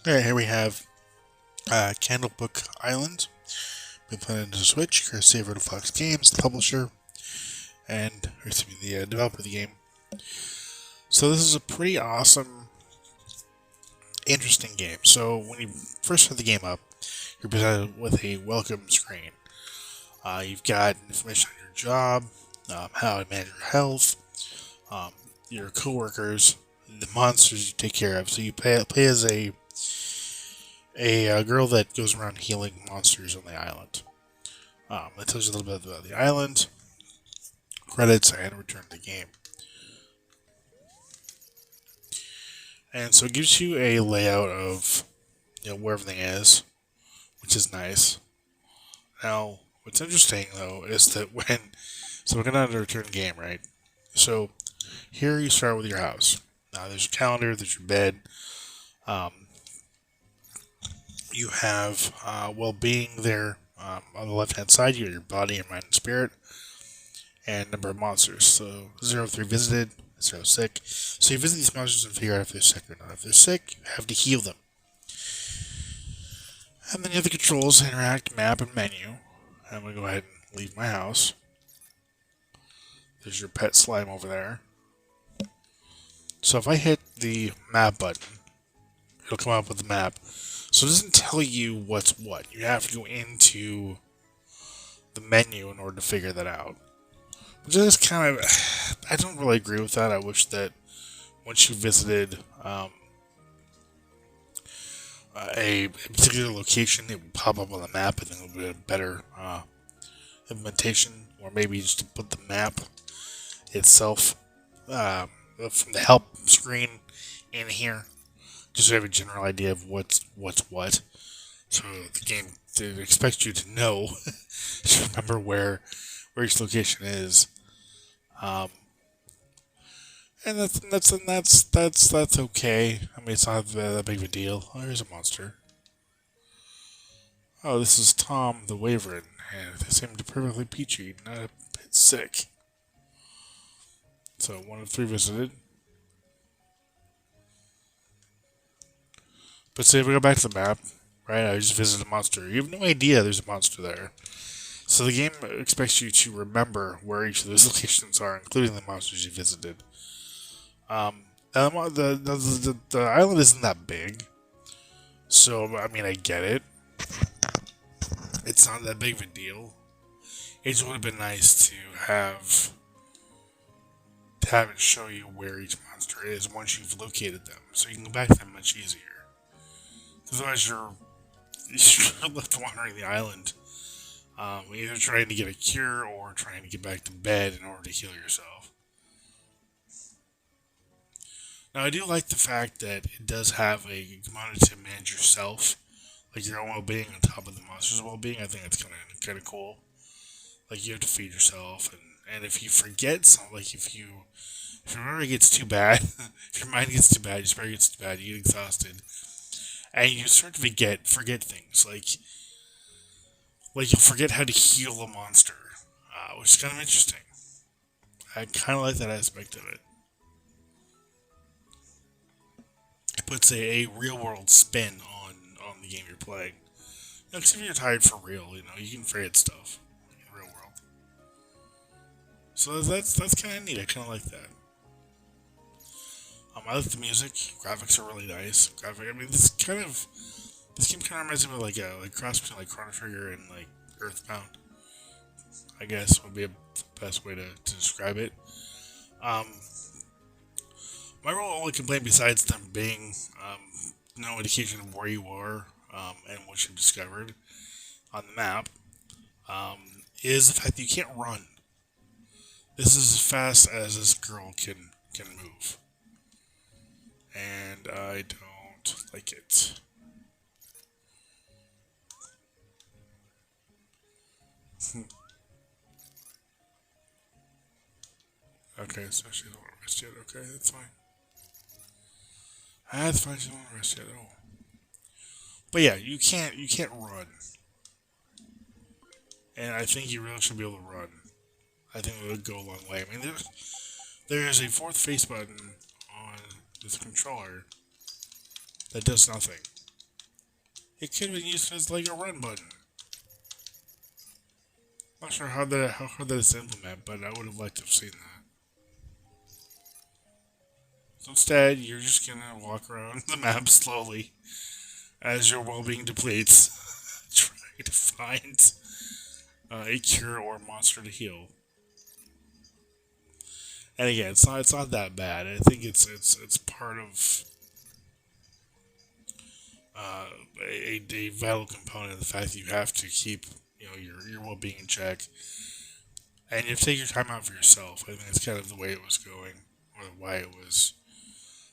Alright, here we have Candlebook Island. Been playing on the Switch, courtesy of Fox Games, the publisher, and or excuse me, the developer of the game. So this is a pretty awesome, interesting game. So when you first set the game up, you're presented with a welcome screen. You've got information on your job, how to manage your health, um, your coworkers, the monsters you take care of. So you play as a girl that goes around healing monsters on the island. That tells you a little bit about the island, credits, and return to the game. And so it gives you a layout of where everything is, which is nice. Now, what's interesting though is that we're gonna return the game, right? So here you start with your house. Now there's your calendar, there's your bed. Um, you have well-being there on the left-hand side. You have your body and mind and spirit, and number of monsters. So 0 3 visited, 0 sick. So you visit these monsters and figure out if they're sick or not. If they're sick, you have to heal them. And then you have the controls, interact, map, and menu. I'm going to go ahead and leave my house. There's your pet slime over there. So if I hit the map button, it'll come up with the map. So it doesn't tell you what's what. You have to go into the menu in order to figure that out. Which is kind of... I don't really agree with that. I wish that once you visited a particular location, it would pop up on the map, and then it would be a better implementation, or maybe just to put the map itself from the help screen in here, just so you have a general idea of what's what. So the game expects you to know, to remember where each location is. And that's okay. I mean, it's not that big of a deal. Oh, here's a monster. Oh, this is Tom the Wyvern, and they seem to perfectly peachy, not a bit sick. So 1 of 3 visited. But say if we go back to the map, right? I just visited a monster. You have no idea there's a monster there. So the game expects you to remember where each of those locations are, including the monsters you visited. And the island isn't that big, so I mean I get it. It's not that big of a deal. It just would have been nice to have it show you where each monster is once you've located them, so you can go back to them much easier. Otherwise, you're left wandering the island, either trying to get a cure or trying to get back to bed in order to heal yourself. Now, I do like the fact that it does have a component to manage yourself, like your own well-being on top of the monster's well-being. I think that's kind of cool. Like you have to feed yourself, and if you forget something, like if your memory gets too bad, if your mind gets too bad, your spirit gets too bad, you get exhausted, and you start to forget things like you'll forget how to heal a monster, which is kind of interesting. I kind of like that aspect of it. It puts a real world spin on the game you're playing. Because if you're tired for real, you can forget stuff in the real world. So that's kind of neat. I kind of like that. I like the music. Graphics are really nice. I mean, this game kind of reminds me of like a cross between like Chrono Trigger and like Earthbound. I guess would be the best way to describe it. Um, my only complaint, besides them being no indication of where you are and what you've discovered on the map, um, is the fact that you can't run. This is as fast as this girl can move, and I don't like it. Okay, so she don't want to rest yet. Okay, that's fine. That's fine. She don't want to rest yet at all. But yeah, you can't run, and I think you really should be able to run. I think it would go a long way. I mean, there is a fourth face button on this controller that does nothing. It could have been used as like a run button. Not sure how hard that is to implement, but I would have liked to have seen that. So instead, you're just gonna walk around the map slowly as your well-being depletes, trying to find a cure or monster to heal. And again, it's not that bad. I think it's part of uh, a vital component of the fact that you have to keep your well-being in check, and you have to take your time out for yourself. I think that's kind of the way it was going, or why it was.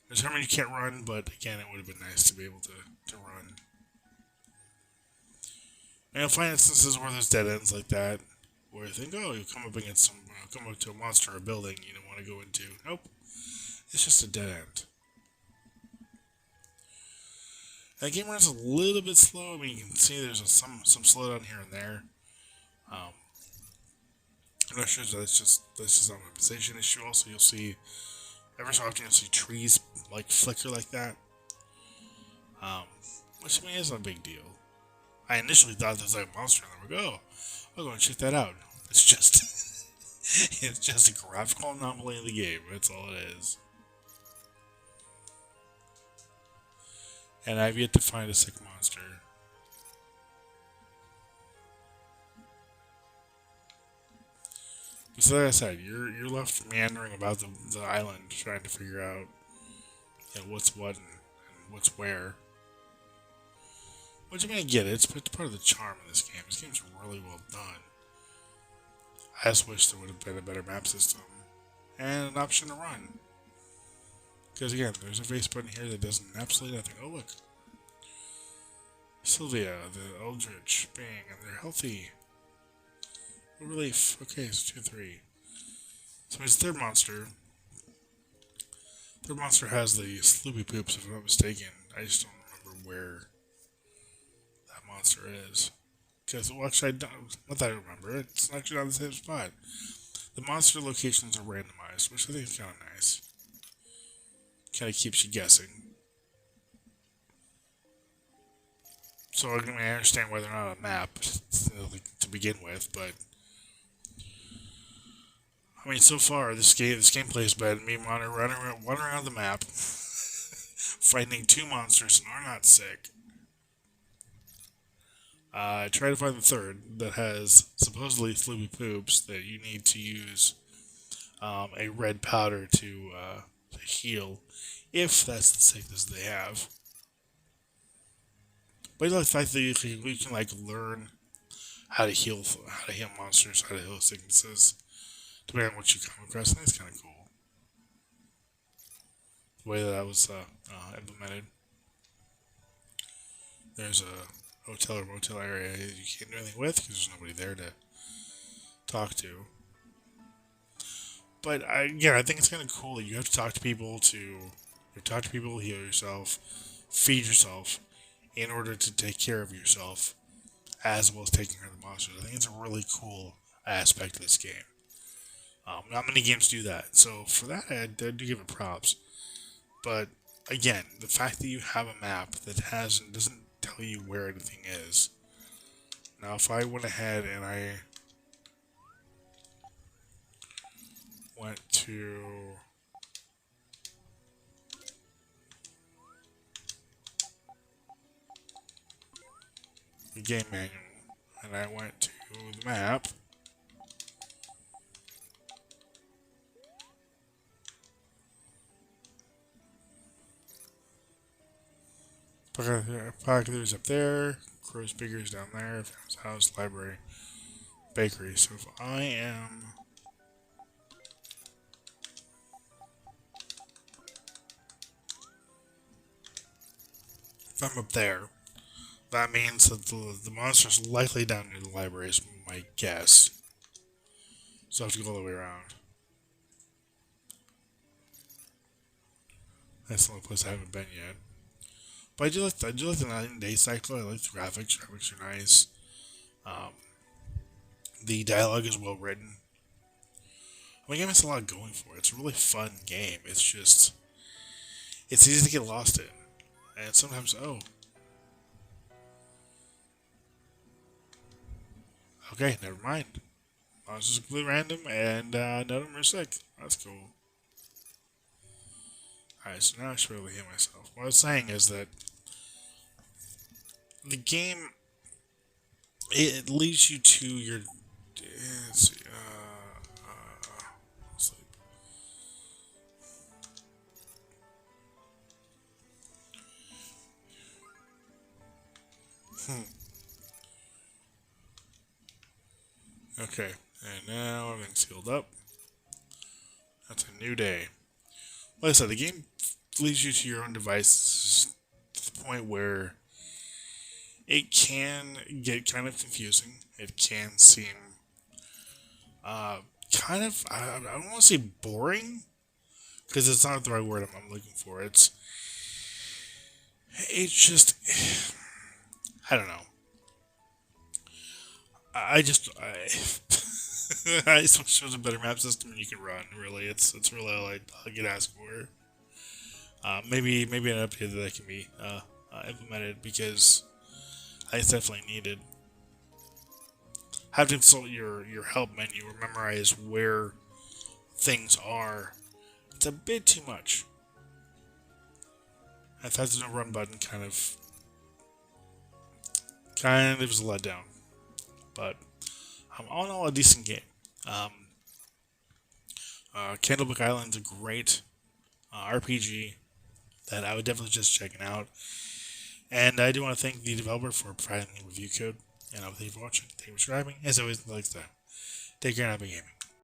There's something you can't run, but again, it would have been nice to be able to run. And you'll find instances where there's dead ends like that, where you think, oh, you come up against come up to a monster or a building you don't want to go into. Nope, it's just a dead end. And the game runs a little bit slow. I mean, you can see there's some slowdown here and there. Um, I'm not sure if that's just an optimization issue. Also, you'll see every so often you'll see trees like flicker like that, which I mean isn't a big deal. I initially thought there was like a monster, and I'm like, oh, I'll go and check that out. It's just it's just a graphical anomaly in the game. That's all it is. And I've yet to find a sick monster. So like I said, you're left meandering about the island trying to figure out what's what and what's where. Which I mean I get it, it's part of the charm of this game. This game's really well done. I just wish there would have been a better map system and an option to run. Because again, there's a face button here that does absolutely nothing. Oh look. Sylvia, the Eldritch being, and they're healthy. Relief. Okay, so 2-3. So his third monster. Third monster has the Sloopy Poops, if I'm not mistaken. I just don't remember where that monster is. Because, well, actually, not that I remember. It's actually not the same spot. The monster locations are randomized, which I think is kind of nice. Kind of keeps you guessing. So I understand why they're not on a map to begin with, but I mean, so far this gameplay has been me running around the map, fighting two monsters and are not sick. I try to find the third that has supposedly Sloopy Poops that you need to use a red powder to heal, if that's the sickness they have. But the fact that you can like learn how to heal monsters, how to heal sicknesses, depending on what you come across, I think it's kind of cool. The way that was implemented. There's a hotel or motel area you can't do anything with because there's nobody there to talk to. But I think it's kind of cool that you have to talk to people heal yourself, feed yourself, in order to take care of yourself, as well as taking care of the monsters. I think it's a really cool aspect of this game. Not many games do that, so for that I do give it props. But again, the fact that you have a map that doesn't tell you where anything is. Now, if I went ahead and I went to the game manual and I went to the map, Parker's up there, Crow's Bigger's down there, Famous House, Library, Bakery. So if I'm up there, that means that the monster's likely down near the library is my guess. So I have to go all the way around. That's the only place I haven't been yet. But I do like the night and day cycle. I like the graphics. Graphics are nice. The dialogue is well written. I mean, the game has a lot going for it. It's a really fun game. It's easy to get lost in. And sometimes, Okay, never mind. I was just completely random, and none of them are sick. That's cool. Alright, so now I should be able to heal myself. What I was saying is that the game, it leads you to your... Let's see, sleep. Okay, and now everything's healed up. That's a new day. Like I said, the game leads you to your own devices to the point where it can get kind of confusing. It can seem kind of, I don't want to say boring, because it's not the right word I'm looking for. It's just, I don't know. I just, I just wish there was a better map system and you can run. Really, it's really all I could ask for. Maybe an update that can be implemented, because it's definitely needed. Have to consult your help menu or memorize where things are. It's a bit too much. I thought the no run button kind of was a letdown, but all in all, a decent game. Candlebook Island's a great RPG that I would definitely just check it out. And I do want to thank the developer for providing the review code. And I would thank you for watching. Thank you for subscribing. As always, like that. Take care and happy gaming.